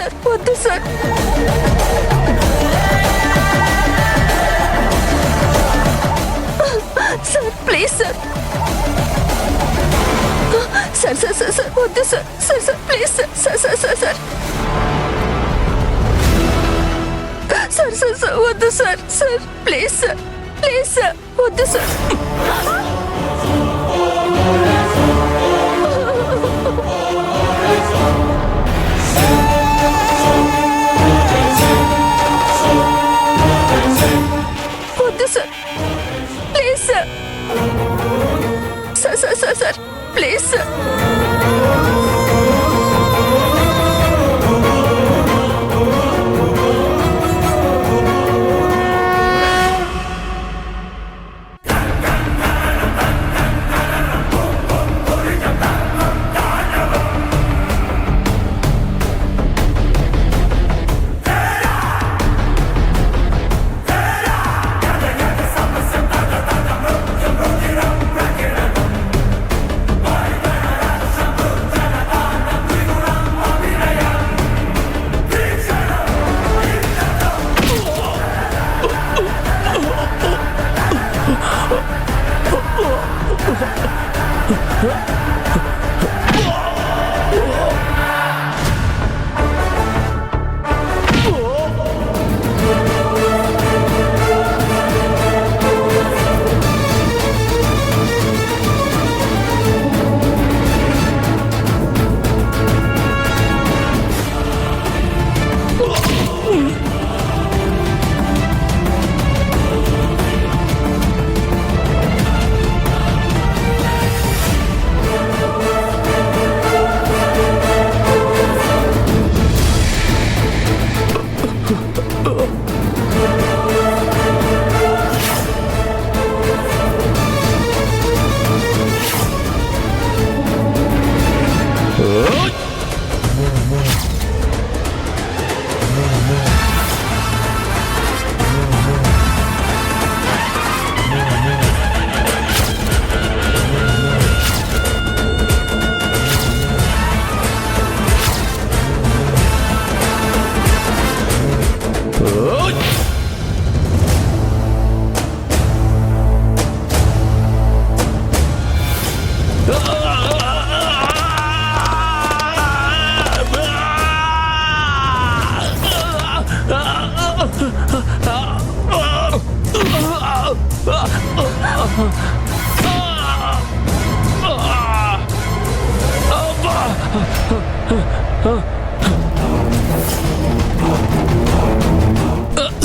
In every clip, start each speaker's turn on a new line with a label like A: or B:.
A: Sir, వద్దు sir. Sir please sir. Sir sir sir sir వద్దు sir. Sir sir please sir. Sir sir sir sir sir sir sir వద్దు sir. Sir please sir, please sir వద్దు sir. వద్దు sir, please sir. Sir sir sir sir please sir.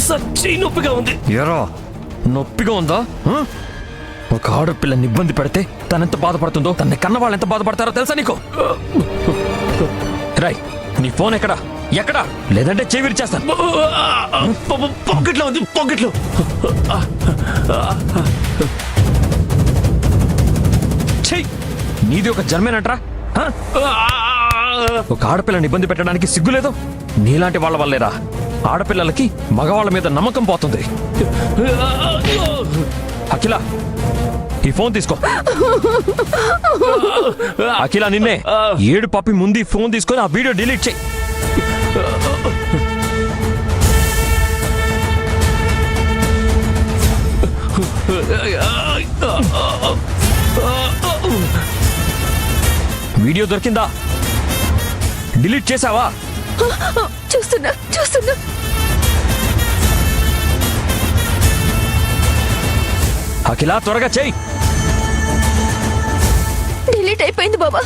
B: సచ్చి నొప్పిగా ఉంది.
C: ఎరా నొప్పిగా ఉందా? ఒక ఆడపిల్లని ఇబ్బంది పెడితే తనెంత బాధపడుతుందో తన కన్న వాళ్ళు ఎంత బాధపడతారో తెలుసా నీకు? రాయ్, నీ ఫోన్ ఎక్కడా? ఎక్కడా? లేదంటే చెవిరి చేస్తాను.
B: పాకెట్లో ఉంది, పాకెట్లో.
C: చెయ్యి, నీది ఒక జన్మేనంట్రా. ఒక ఆడపిల్లని ఇబ్బంది పెట్టడానికి సిగ్గులేదు? నీలాంటి వాళ్ళ వల్లేరా ఆడపిల్లలకి మగవాళ్ళ మీద నమ్మకం పోతుంది. అఖిల, ఈ ఫోన్ తీసుకో. అఖిల, నిన్నే. ఏడు పప్పి ముందు ఈ ఫోన్ తీసుకొని ఆ వీడియో డిలీట్ చేయి. వీడియో దొరికిందా? డిలీట్ చేసావా?
A: చూస్తున్నా చూస్తున్నా.
C: అఖిల, త్వరగా చెయ్యి.
A: డిలీట్ అయిపోయింది బాబా.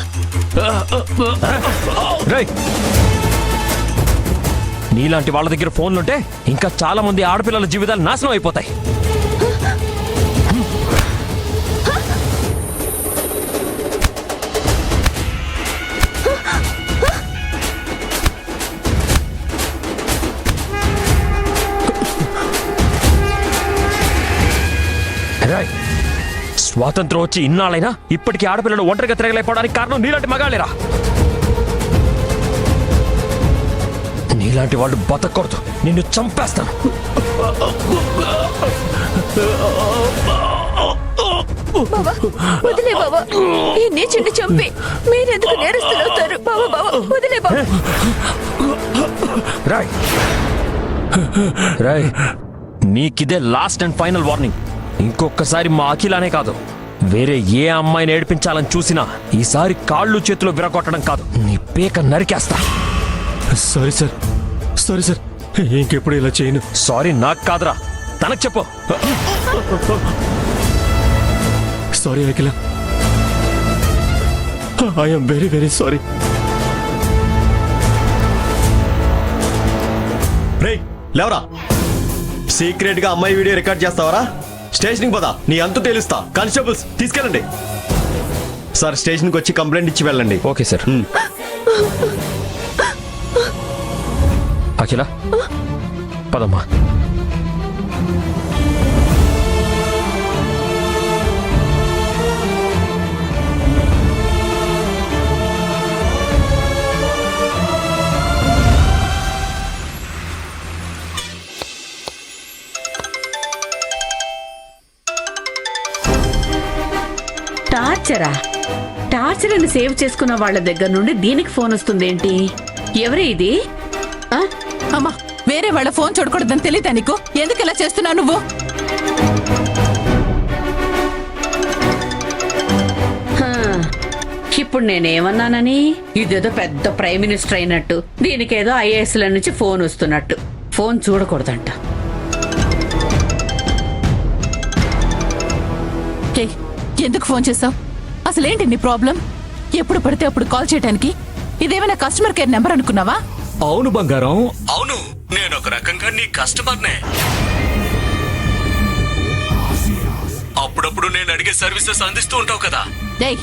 C: రేయ్, నీలాంటి వాళ్ళ దగ్గర ఫోన్లుంటే ఇంకా చాలా మంది ఆడపిల్లల జీవితాలు నాశనం అయిపోతాయి. స్వాతంత్రం వచ్చి ఇన్నాళ్ళైనా ఇప్పటికీ ఆడపిల్లలు ఒంటరిగా తిరగలేకపోవడానికి కారణం నీలాంటి మగాళ్ళేరా. నీలాంటి వాళ్ళు బతకూడదు. నిన్ను చంపేస్తాను.
A: బాబా వదిలే బాబా. ఈ నీచుని చంపి మీరెందుకు నేరస్తులవుతారు? బాబా బాబా వదిలే బాబా.
C: రాయ్ రాయ్, నీకిదే లాస్ట్ అండ్ ఫైనల్ వార్నింగ్. ఇంకొకసారి మా అఖిలానే కాదు, వేరే ఏ అమ్మాయిని ఏడిపించాలని చూసినా ఈసారి కాళ్ళు చేతులు విరగొట్టడం కాదు, నీ పేక నరికేస్తా.
B: సారీ సార్, సారీ సార్, ఇంకెప్పుడు ఇలా చేయను.
C: సారీ నాకు కాదురా, తనకు చెప్పు.
B: Sorry Akhila, I'm very very sorry. రే లేవరా, సీక్రెట్ గా అమ్మాయి వీడియో రికార్డ్ చేస్తావరా? స్టేషన్కి పదా, నీ అంతు తెలుస్తా. కానిస్టేబుల్స్ తీసుకెళ్ళండి. సార్ స్టేషన్కి వచ్చి కంప్లైంట్ ఇచ్చి వెళ్ళండి.
C: Okay sir. అఖిల పదమ్మా.
D: టార్చర్ అని సేవ్ చేసుకున్న వాళ్ళ దగ్గర నుండి దీనికి ఫోన్ వస్తుందేంటి? ఎవరే ఇది?
A: అమ్మా, వేరే వాళ్ళ ఫోన్ చూడకూడదని తెలియదా నీకు? ఎందుకు ఇలా చేస్తున్నావు నువ్వు?
D: ఇప్పుడు నేనేమన్నానని? ఇదేదో పెద్ద ప్రైమ్ మినిస్టర్ అయినట్టు దీనికేదో ఐఏఎస్ల నుంచి ఫోన్ వస్తున్నట్టు. ఫోన్ చూడకూడదంట.
A: ఎందుకు ఫోన్ చేసావు? అసలేంటి నీ ప్రాబ్లం? ఎప్పుడు పడితే అప్పుడు కాల్ చేయడానికి ఇదేమైనా కస్టమర్ కేర్ నెంబర్ అనుకున్నావా?
B: అవును బంగారం, అవును. నేను ఒక రకంగా నీ కస్టమర్నే. అప్పుడప్పుడు నేను అడిగే సర్వీసెస్ అందిస్తూ ఉంటావు కదా.
A: డేయ్,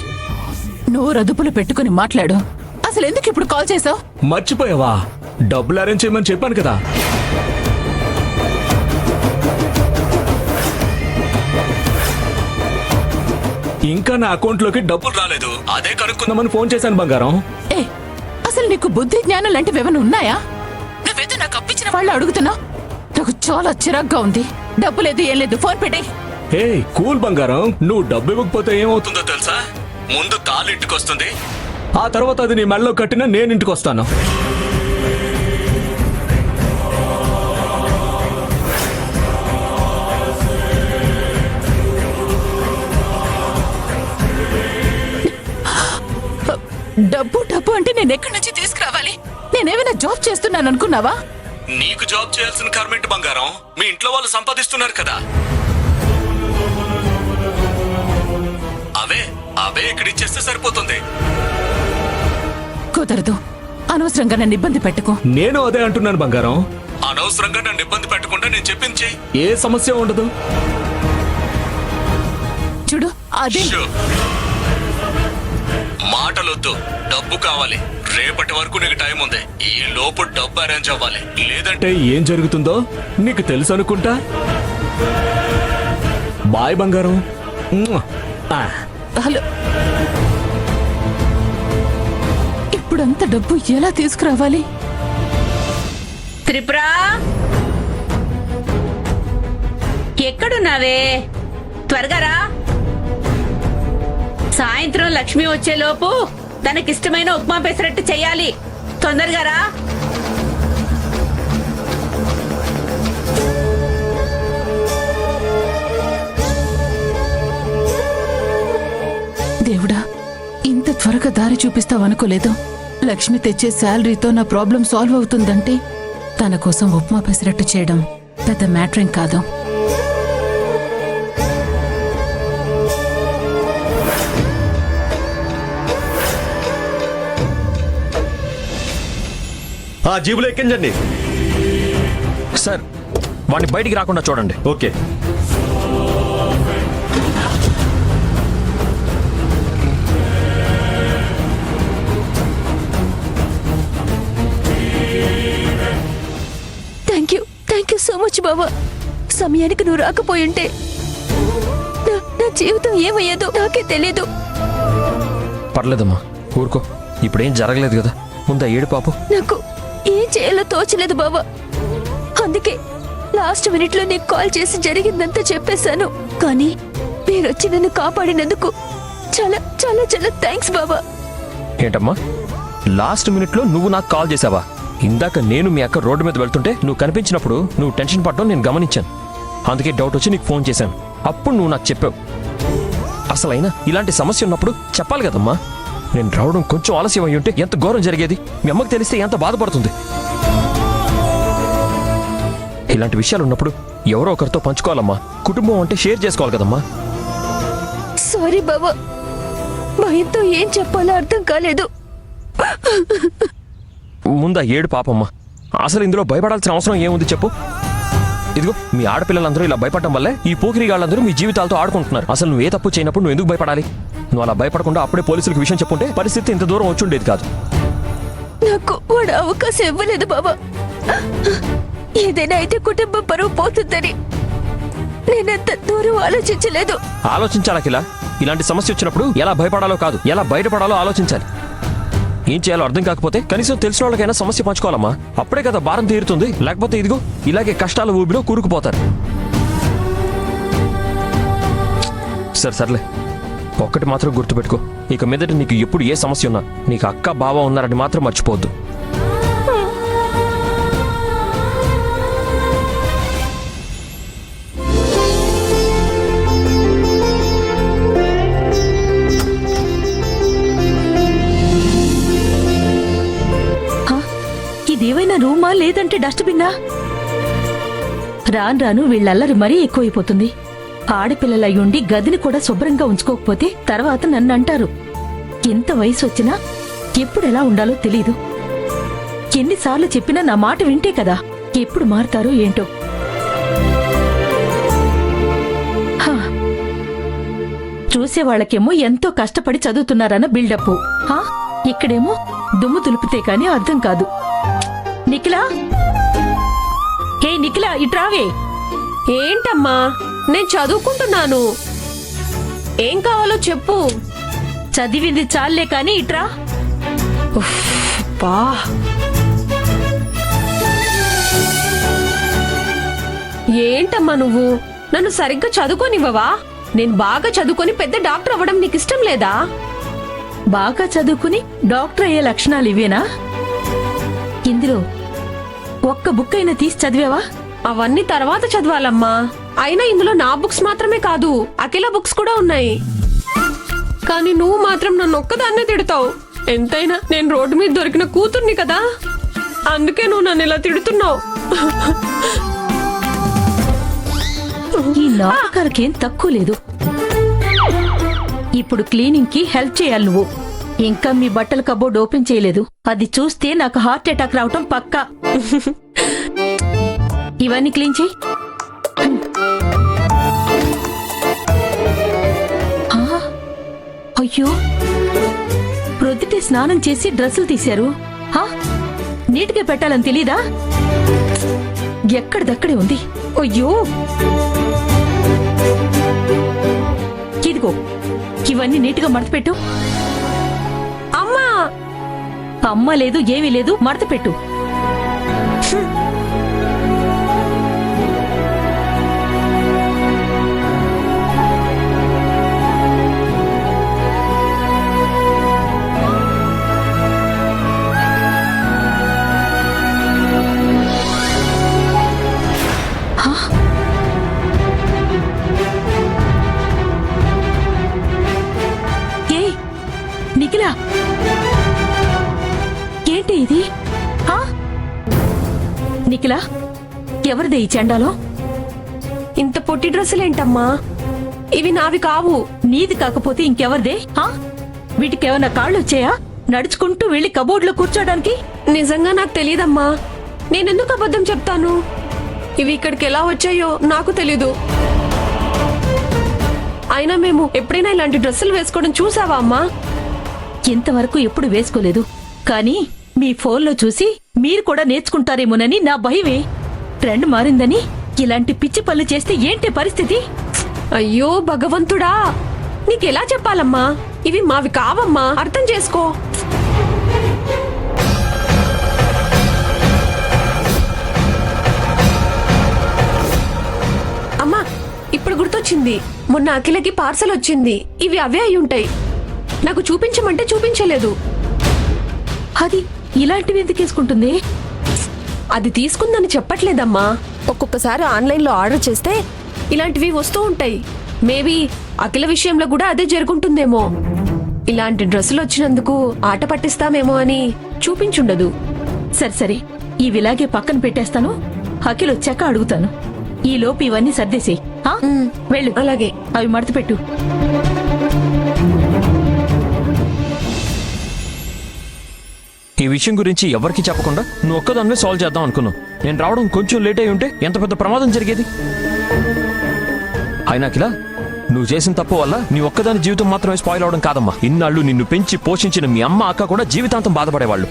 A: నువ్వు రదుపులు పెట్టుకుని మాట్లాడు. అసలు ఎందుకు ఇప్పుడు కాల్ చేసావు?
B: మర్చిపోయావా? డబ్బులు అరేంజ్ చేయమని చెప్పాను కదా. ఇంకా నా అకౌంట్ లోకి డబ్బులు రాలేదు, అదే కనుక్కుందామని ఫోన్ చేశాను బంగారం.
A: ఏ, అసలు నీకు బుద్ధి జ్ఞానం లాంటివి ఏమైనా ఉన్నాయా? నువ్వేదో నాకు అప్పించిన వాళ్ళు అడుగుతున్నావు. నాకు చాలా చిరాగ్గా ఉంది. డబ్బు లేదు, ఏం లేదు. ఫోన్ పెట్టే.
B: హే కూల్ బంగారం, నువ్వు డబ్బు ఇవ్వకపోతే ఏమవుతుందో తెలుసా? ముందు తాళి ఇంటికి వస్తుంది, ఆ తర్వాత అది నీ మెడలో కట్టినా నేను ఇంటికి వస్తాను.
A: డబ్బు డబ్బు అంటే నేను ఎక్కడి నుంచి తీసుకురావాలి? నేనేమైనా జాబ్ చేస్తున్నాను అనుకున్నావా?
B: నీకు జాబ్ చేయాల్సిన కర్మేంటి బంగారం? మీ ఇంట్లో వాళ్ళు సంపాదిస్తున్నారు కదా. అవే అవే ఇక్కడ ఇచ్చేస్తే సరిపోతుంది.
A: కుదరదు. అనవసరంగా నన్ను ఇబ్బంది పెట్టుకో.
B: నేను అదే అంటున్నాను బంగారం. అనవసరంగా నన్ను ఇబ్బంది పెట్టకుండా నేను చెప్పింది చెయ్యి, ఏ సమస్య ఉండదు.
A: చూడు, అదే
B: మాటలొద్దు, డబ్బు కావాలి. రేపటి వరకు నీకు టైం ఉంది. ఈ లోపు డబ్బు అరేంజ్ అవ్వాలి, లేదంటే ఏం జరుగుతుందో నీకు తెలుసు అనుకుంటా. బాయ్ బంగారం.
A: హలో, ఇప్పుడంత డబ్బు ఎలా తీసుకురావాలి?
D: త్రిపుర, ఎక్కడున్నావే? త్వరగా రా. సాయంత్రం లక్ష్మి వచ్చేలోపు తనకిష్టమైన ఉప్మా పెసరట్టు చెయ్యాలి. తొందరగా రా.
A: దేవుడా, ఇంత త్వరగా దారి చూపిస్తావనుకోలేదు. లక్ష్మి తెచ్చే శాలరీతో నా ప్రాబ్లం సాల్వ్ అవుతుందంటే తన కోసం ఉప్మా పెసరట్టు చేయడం పెద్ద మ్యాటరేం కాదు.
B: జీబులో ఎక్కించండి.
C: సార్, వాడిని బయటికి రాకుండా చూడండి.
B: Okay.
A: Thank you so much బాబా. సమయానికి నువ్వు రాకపోయింటే నా జీవితం ఏమయ్యేదో నాకే తెలీదు.
C: పర్లేదమ్మా, ఊరుకో. ఇప్పుడేం జరగలేదు కదా, ముందా ఏడు పాపు.
A: నాకు ఏం చేయాలో తోచలేదు బాబా. అందుకే లాస్ట్ మినిట్ లో నీకు కాల్ చేసి జరిగిందంతా చెప్పేశాను. కానీ మీరొచ్చి నన్ను కాపాడినందుకు చాలా చాలా చాలా థ్యాంక్స్ బాబా.
C: ఏంటమ్మా, లాస్ట్ మినిట్ లో నువ్వు నాకు కాల్ చేసావా? ఇందాక నేను మీ అక్క రోడ్డు మీద వెళ్తుంటే నువ్వు కనిపించినప్పుడు నువ్వు టెన్షన్ పడడం నేను గమనించాను. అందుకే డౌట్ వచ్చి నీకు ఫోన్ చేశాను. అప్పుడు నువ్వు నాకు చెప్పావు. అసలైనా ఇలాంటి సమస్య ఉన్నప్పుడు చెప్పాలి కదమ్మా. నేను రావడం కొంచెం ఆలస్యం అయ్యి ఉంటే ఎంత ఘోరం జరిగేది. మీ అమ్మకి తెలిస్తే ఎంత బాధపడుతుంది. ఇలాంటి విషయాలు ఉన్నప్పుడు ఎవరో ఒకరితో పంచుకోవాలమ్మా. కుటుంబం అంటే షేర్ చేసుకోవాలి కదమ్మా.
A: సారీ బావా, భయంతో ఏం చెప్పాలో అర్థం కాలేదు.
C: ముందా ఏడు పాపమ్మా. అసలు ఇందులో భయపడాల్సిన అవసరం ఏముంది చెప్పు. ఇదిగో మీ ఆడపిల్లలందరూ ఇలా భయపడటం వల్లే ఈ పోకిరిగాళ్ళందరూ మీ జీవితాలతో ఆడుకుంటున్నారు. అసలు నువ్వు ఏ తప్పు చేయనప్పుడు నువ్వు ఎందుకు భయపడాలి? నువ్వు అలా భయపడకుండా అప్పుడే పోలీసులకు విషయం చెప్పుంటే పరిస్థితి ఇంత దూరం వచ్చి ఉండేది కాదు.
A: నాకు వాడు అవకాశం ఇవ్వలేదు బాబా. ఏదైనా అయితే కుటుంబం పరువు పోతుందని నేనంత దూరం ఆలోచించలేదు.
C: ఆలోచించాలా కిలా? ఇలాంటి సమస్య వచ్చినప్పుడు ఎలా భయపడాలో కాదు, ఎలా బయటపడాలో ఆలోచించాలి. ఏం చేయాలో అర్థం కాకపోతే కనీసం తెలిసిన వాళ్ళకైనా సమస్య పంచుకోవాలమ్మా. అప్పుడే కదా భారం తీరుతుంది. లేకపోతే ఇదిగో ఇలాగే కష్టాల ఊబిలో కూరుకుపోతారు. సర్లే, ఒక్కటి మాత్రం గుర్తుపెట్టుకో. ఇక మీదట నీకు ఎప్పుడు ఏ సమస్య ఉన్నా నీకు అక్క బావ ఉన్నారని మాత్రం మర్చిపోవద్దు.
E: ఇదేవైనా రూమా లేదంటే డస్ట్బిన్నా? రాను రాను వీళ్ళల్లరి మరీ ఎక్కువైపోతుంది. ఆడపిల్లలయ్యుండి గదిని కూడా శుభ్రంగా ఉంచుకోకపోతే తర్వాత నన్ను అంటారు. ఎంత వయసు వచ్చినా ఎప్పుడెలా ఉండాలో తెలీదు. ఎన్నిసార్లు చెప్పినా నా మాట వింటే కదా. ఎప్పుడు మారుతారో ఏంటో. హా. చూసేవాళ్లకేమో ఎంతో కష్టపడి చదువుతున్నారన్న బిల్డప్. ఇక్కడేమో దుమ్ము తులిపితే కాని అర్థం కాదు. నిఖిలా, హే నిఖిలా, ఇట్రావే.
F: ఏంటమ్మా, నేను చదువుకుంటున్నాను. ఏం కావాలో చెప్పు.
E: చదివింది చాలే కాని ఇట్రా.
F: బా, ఏంటమ్మా నువ్వు నన్ను సరిగ్గా చదువుకోనివ్వవా? నేను బాగా చదువుకొని పెద్ద డాక్టర్ అవ్వడం నీకు ఇష్టం లేదా?
E: బాగా చదువుకుని డాక్టర్ అయ్యే లక్షణాలు ఇవేనా? ఇందులో ఒక్క బుక్ అయినా తీసి చదివావా?
F: అవన్నీ తర్వాత చదవాలమ్మా. అయినా ఇందులో నా బుక్స్ మాత్రమే కాదు, అఖిల బుక్స్ కూడా ఉన్నాయి. కానీ నువ్వు మాత్రం నన్ను ఒక్కదాన్నే తిడతావు. ఎంతైనా నేను రోడ్డు మీద దొరికిన కూతుర్ని కదా, అందుకే నువ్వు నన్ను ఇలా తిడుతున్నావు.
E: ఈ నాటకాలకేం తక్కువ లేదు. ఇప్పుడు క్లీనింగ్ కి హెల్ప్ చేయాలి నువ్వు. ఇంకా మీ బట్టల కబోర్డ్ ఓపెన్ చేయలేదు. అది చూస్తే నాకు హార్ట్ అటాక్ రావటం పక్కా. ఇవన్నీ క్లీన్ చేయి. అయ్యో, ప్రొద్దుటే స్నానం చేసి డ్రెస్సులు తీశారు. నీట్గా పెట్టాలని తెలీదా? ఎక్కడిదక్కడే ఉంది. అయ్యో, ఇదిగో ఇవన్నీ నీట్గా మడతపెట్టు.
F: అమ్మా,
E: అమ్మ లేదు ఏమీ లేదు, మడతపెట్టు. నిఖిలా, ఏంటి ఇది? నిఖిలా, ఎవరిదే ఈ చెండాలో?
F: ఇంత పొట్టి డ్రెస్సులేంటమ్మా? ఇవి నావి కావు.
E: నీది కాకపోతే ఇంకెవరిదే? వీటికేమన్నా కాళ్ళు వచ్చాయా నడుచుకుంటూ వెళ్లి కబోర్డ్లో కూర్చోడానికి?
F: నిజంగా నాకు తెలియదమ్మా. నేనెందుకు అబద్ధం చెప్తాను? ఇవి ఇక్కడికి ఎలా వచ్చాయో నాకు తెలీదు. అయినా మేము ఎప్పుడైనా ఇలాంటి డ్రెస్సులు వేసుకోవడం చూసావా అమ్మా?
E: ఇంతవరకు ఎప్పుడు వేసుకోలేదు. కానీ మీ ఫోన్లో చూసి మీరు కూడా నేర్చుకుంటారేమోనని నా భయమే. ట్రెండ్ మారిందని ఇలాంటి పిచ్చి పనులు చేస్తే ఏంటి పరిస్థితి?
F: అయ్యో భగవంతుడా, నీకెలా చెప్పాలమ్మా? ఇవి మావి కావమ్మా, అర్థం చేసుకో. అమ్మా, ఇప్పుడు గుర్తొచ్చింది. మొన్న అఖిలకి పార్సల్ వచ్చింది. ఇవి అవే అయి ఉంటాయి. నాకు చూపించమంటే చూపించలేదు.
E: అది ఇలాంటివి ఎందుకు వేసుకుంటుంది?
F: అది తీసుకుందని చెప్పట్లేదమ్మా. ఒక్కొక్కసారి ఆన్లైన్లో ఆర్డర్ చేస్తే ఇలాంటివి వస్తూ ఉంటాయి. మేబీ అఖిల విషయంలో కూడా అదే జరుగుంటుందేమో. ఇలాంటి డ్రెస్సులు వచ్చినందుకు ఆట పట్టిస్తామేమో అని చూపించుండదు.
E: సరే సరే, ఇవిలాగే పక్కన పెట్టేస్తాను. అఖిల్ వచ్చాక అడుగుతాను. ఈ లోపు ఇవన్నీ సర్దేసేయ్. వెళ్ళు.
F: అలాగే.
E: అవి మడత పెట్టు.
C: ఈ విషయం గురించి ఎవరికి చెప్పకుండా నువ్వు ఒక్కదాన్నే సాల్వ్ చేద్దాం అనుకున్నావు. నేను రావడం కొంచెం లేట్ అయి ఉంటే ఎంత పెద్ద ప్రమాదం జరిగేది. అయినా అఖిల, నువ్వు చేసిన తప్పు వల్ల నీ ఒక్కదాని జీవితం మాత్రమే స్పాయిల్ అవడం కాదమ్మా. ఇన్నాళ్ళు నిన్ను పెంచి పోషించిన మీ అమ్మ అక్క కూడా జీవితాంతం బాధపడేవాళ్ళు.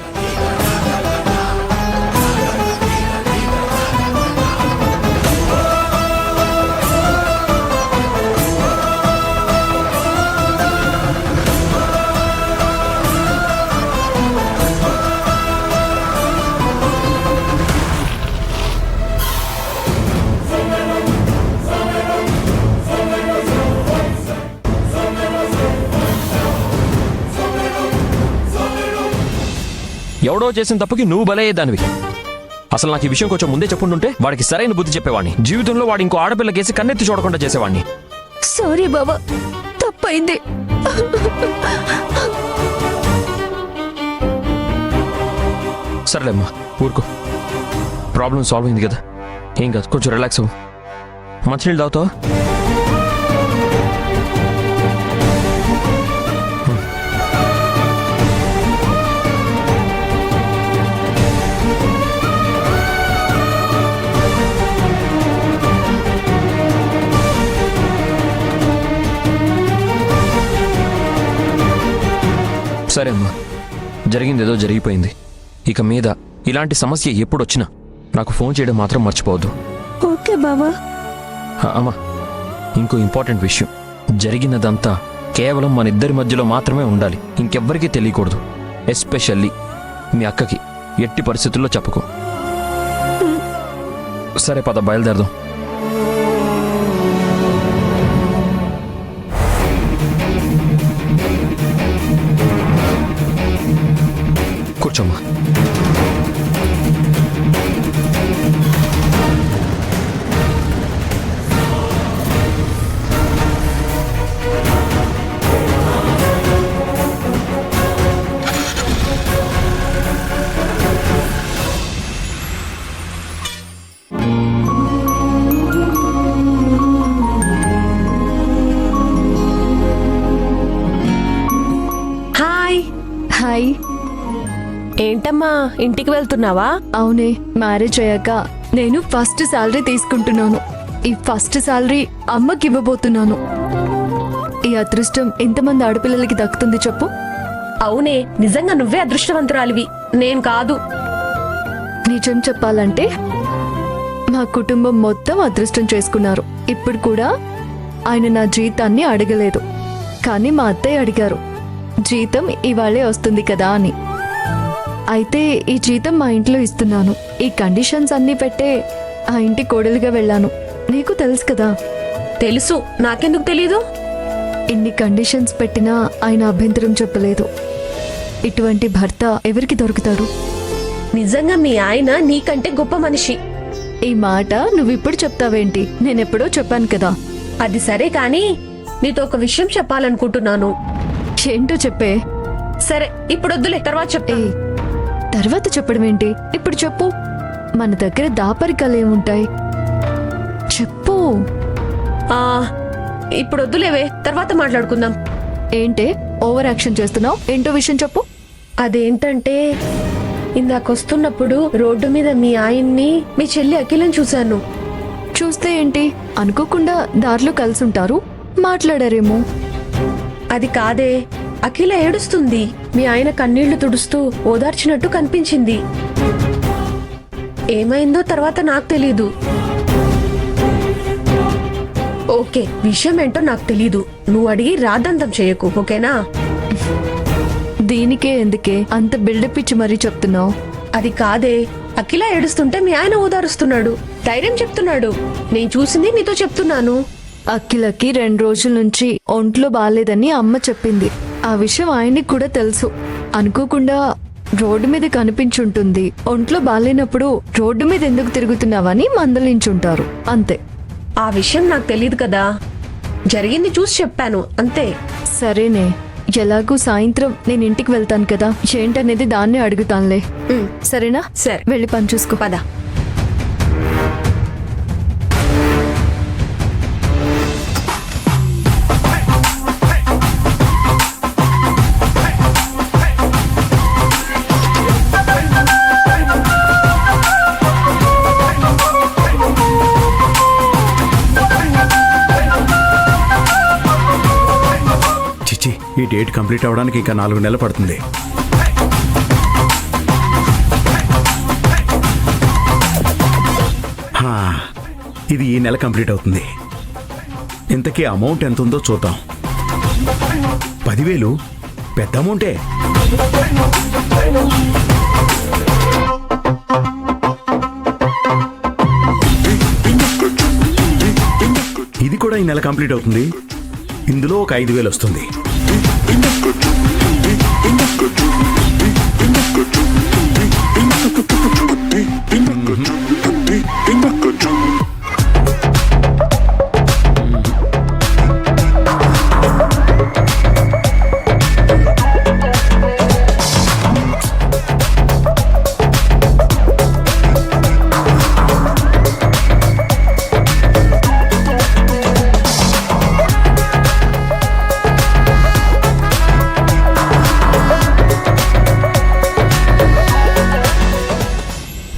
C: ఎవడో చేసిన తప్పుకి నువ్వు బలయ్యేదానివి. అసలు నాకు ఈ విషయం కొంచెం ముందే చెప్పుంటుంటే వాడికి సరైన బుద్ధి చెప్పేవాడిని. జీవితంలో వాడు ఇంకో ఆడపిల్ల కేసి కన్నెత్తి చూడకుండా చేసేవాడిని.
A: సారీ బావా, తప్పైంది.
C: సరేలేమ్మా, ఊరుకో. ప్రాబ్లం సాల్వ్ అయింది కదా, ఏం కాదు. కొంచెం రిలాక్స్ అవ్వు. మంచినీళ్ళు తాగుతావా? సరే అమ్మా, జరిగిందేదో జరిగిపోయింది. ఇక మీద ఇలాంటి సమస్య ఎప్పుడొచ్చినా నాకు ఫోన్ చేయడం మాత్రం మర్చిపోవద్దు.
A: ఓకే బావా.
C: అమ్మా, ఇంకో ఇంపార్టెంట్ విషయం. జరిగినదంతా కేవలం మన ఇద్దరి మధ్యలో మాత్రమే ఉండాలి, ఇంకెవ్వరికీ తెలియకూడదు. ఎస్పెషల్లీ మీ అక్కకి ఎట్టి పరిస్థితుల్లో చెప్పుకో. సరే పద, బయలుదేరదాం. కూర్చోమ్మా.
F: హాయ్.
A: హాయ్.
F: ఏంటమ్మా, ఇంటికి వెళ్తున్నావా?
A: అవునే, మ్యారేజ్ అయ్యాక నేను ఫస్ట్ శాలరీ తీసుకుంటున్నాను. ఈ ఫస్ట్ శాలరీ అమ్మకి ఇవ్వబోతున్నాను. ఈ అదృష్టం ఎంతమంది ఆడపిల్లలకి దక్కుతుంది చెప్పు?
F: అవునే, నిజంగా నువ్వే అదృష్టవంతురాలివి, నేను కాదు.
A: నిజం చెప్పాలంటే మా కుటుంబం మొత్తం అదృష్టం చేసుకున్నారు. ఇప్పుడు కూడా ఆయన నా జీతాన్ని అడగలేదు, కానీ మా అత్తయ్య అడిగారు జీతం ఇవాళే వస్తుంది కదా అని. అయితే ఈ జీతం మా ఇంట్లో ఇస్తున్నాను. ఈ కండిషన్స్ అన్నీ పెట్టే ఆ ఇంటి కోడలిగా వెళ్ళాను. నీకు తెలుసు కదా.
F: తెలుసు, నాకెందుకు తెలీదు?
A: ఇన్ని కండిషన్స్ పెట్టినా ఆయన అభ్యంతరం చెప్పలేదు. ఇటువంటి భర్త ఎవరికి దొరుకుతారు?
F: నిజంగా మీ ఆయన నీకంటే గొప్ప మనిషి.
A: ఈ మాట నువ్విప్పుడు చెప్తావేంటి? నేనెప్పుడో చెప్పాను కదా.
F: అది సరే కాని నీతో ఒక విషయం చెప్పాలనుకుంటున్నాను.
A: ఏంటో చెప్పే.
F: సరే, ఇప్పుడు వద్దులే, తర్వాత చెప్తా.
A: ఏ తర్వాత చెప్పడం ఏంటి? ఇప్పుడు చెప్పు. మన దగ్గర దాపరికాలు ఏముంటాయి? చెప్పు.
F: ఆ, ఇప్పుడు వద్దులేవే, తర్వాత మాట్లాడుకుందాం.
A: ఏంటే ఓవర్ యాక్షన్ చేస్తున్నావు? ఏంటో విషయం చెప్పు.
F: అదేంటంటే, ఇందాకొస్తున్నప్పుడు రోడ్డు మీద మీ ఆయన్ని మీ చెల్లి అఖిలని చూశాను.
A: చూస్తే ఏంటి, అనుకోకుండా దారిలో కలిసుంటారు, మాట్లాడారేమో.
F: అది కాదే, అఖిల ఏడుస్తుంది. మీ ఆయన కన్నీళ్లు తుడుస్తూ ఓదార్చినట్టు కనిపించింది. ఏమైందో తర్వాత నాకు తెలీదు. ఓకే, విషయం ఏంటో నాకు తెలీదు. నువ్వు అడిగి రాద్దంతం చేయకు, ఓకేనా?
A: దీనికే ఎందుకే అంత బిల్డప్ ఇచ్చి మరీ చెప్తున్నావు?
F: అది కాదే, అఖిల ఏడుస్తుంటే మీ ఆయన ఓదారుస్తున్నాడు, ధైర్యం చెప్తున్నాడు. నేను చూసింది నీతో చెప్తున్నాను.
A: అఖిలకి 2 రోజుల నుంచి ఒంట్లో బాలేదని అమ్మ చెప్పింది. ఆ విషయం ఆయనకి కూడా తెలుసు. అనుకోకుండా రోడ్డు మీద కనిపించుంటుంది. ఒంట్లో బాలేనప్పుడు రోడ్డు మీద ఎందుకు తిరుగుతున్నావని మందలించుంటారు అంతే.
F: ఆ విషయం నాకు తెలియదు కదా, జరిగింది చూసి చెప్పాను అంతే.
A: సరేనే, ఎలాగూ సాయంత్రం నేను ఇంటికి వెళ్తాను కదా, ఏంటనేది దాన్నే అడుగుతానులే. సరేనా?
F: సరే.
A: వెళ్ళి పని చూసుకో.
F: పద.
G: చిచ్చి, ఈ డేట్ కంప్లీట్ అవ్వడానికి ఇంకా 4 నెలలు పడుతుంది. హా, ఇది ఈ నెల కంప్లీట్ అవుతుంది. ఇంతకీ అమౌంట్ ఎంత ఉందో చూద్దాం. 10,000 పెద్ద అమౌంటే. ఇది కూడా ఈ నెల కంప్లీట్ అవుతుంది. ఇందులో ఒక 5,000 వస్తుంది.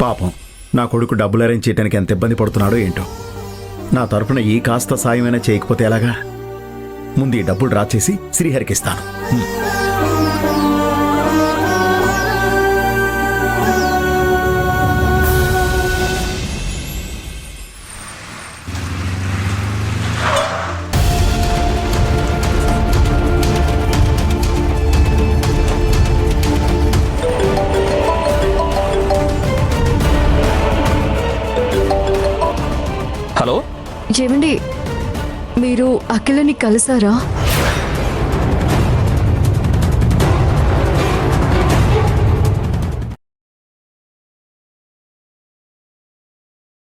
G: పాపం, నా కొడుకు డబ్బులు అరేంజ్ చేయడానికి ఎంత ఇబ్బంది పడుతున్నాడో ఏంటో. నా తరపున ఈ కాస్త సాయమైనా చేయకపోతే ఎలాగా? ముందు ఈ డబ్బులు డ్రా చేసి శ్రీహరికి ఇస్తాను.
C: హలో,
A: ఏమండి, మీరు అఖిలని కలిసారా?